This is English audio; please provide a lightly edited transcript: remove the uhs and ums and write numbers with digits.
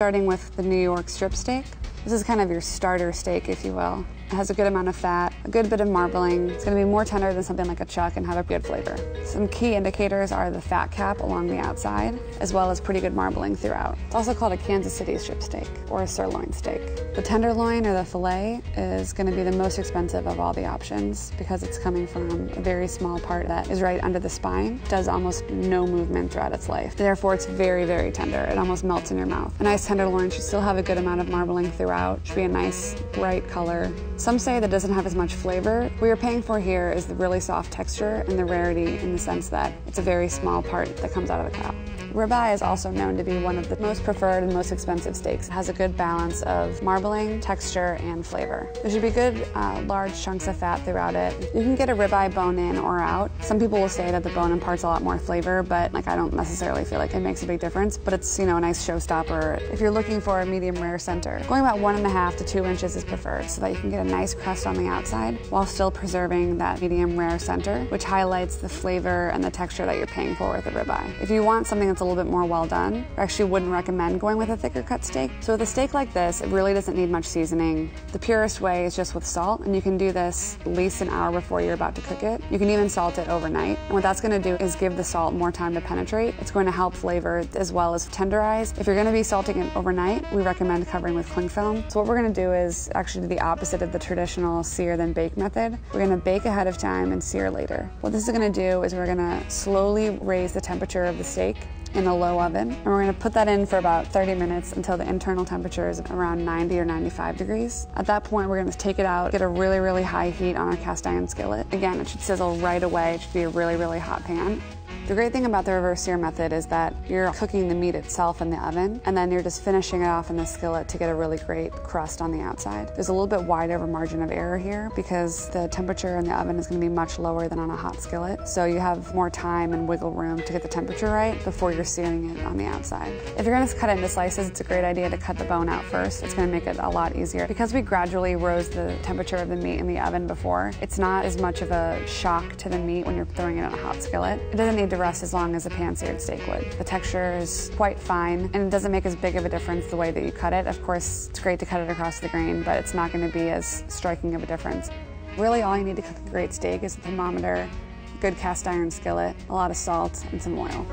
Starting with the New York strip steak. This is kind of your starter steak, if you will. It has a good amount of fat, a good bit of marbling. It's going to be more tender than something like a chuck and have a good flavor. Some key indicators are the fat cap along the outside, as well as pretty good marbling throughout. It's also called a Kansas City strip steak or a sirloin steak. The tenderloin or the filet is going to be the most expensive of all the options because it's coming from a very small part that is right under the spine. It does almost no movement throughout its life. Therefore, it's very, very tender. It almost melts in your mouth. A nice tenderloin should still have a good amount of marbling throughout. Should be a nice, bright color. Some say that doesn't have as much flavor. What you're paying for here is the really soft texture and the rarity in the sense that it's a very small part that comes out of a cow. Ribeye is also known to be one of the most preferred and most expensive steaks. It has a good balance of marbling, texture, and flavor. There should be good large chunks of fat throughout it. You can get a ribeye bone in or out. Some people will say that the bone imparts a lot more flavor, but I don't necessarily feel like it makes a big difference, but it's, a nice showstopper if you're looking for a medium rare center. Going about 1.5 to 2 inches is preferred so that you can get a nice crust on the outside while still preserving that medium rare center, which highlights the flavor and the texture that you're paying for with a ribeye. If you want something that's a little bit more well done, I actually wouldn't recommend going with a thicker cut steak. So with a steak like this, it really doesn't need much seasoning. The purest way is just with salt, and you can do this at least an hour before you're about to cook it. You can even salt it overnight. And what that's going to do is give the salt more time to penetrate. It's going to help flavor as well as tenderize. If you're going to be salting it overnight, we recommend covering with cling film. So what we're going to do is actually do the opposite of the traditional sear then bake method. We're going to bake ahead of time and sear later. What this is going to do is we're going to slowly raise the temperature of the steak in a low oven, and we're going to put that in for about 30 minutes until the internal temperature is around 90 or 95 degrees. At that point, we're going to take it out, get a really, really high heat on our cast iron skillet. Again, it should sizzle right away. It should be a really, really hot pan. The great thing about the reverse sear method is that you're cooking the meat itself in the oven, and then you're just finishing it off in the skillet to get a really great crust on the outside. There's a little bit wider of a margin of error here because the temperature in the oven is going to be much lower than on a hot skillet, so you have more time and wiggle room to get the temperature right before you're searing it on the outside. If you're going to cut it into slices, it's a great idea to cut the bone out first. It's going to make it a lot easier. Because we gradually rose the temperature of the meat in the oven before, it's not as much of a shock to the meat when you're throwing it on a hot skillet. It doesn't need to rest as long as a pan-seared steak would. The texture is quite fine, and it doesn't make as big of a difference the way that you cut it. Of course, it's great to cut it across the grain, but it's not going to be as striking of a difference. Really, all you need to cook a great steak is a thermometer, a good cast iron skillet, a lot of salt, and some oil.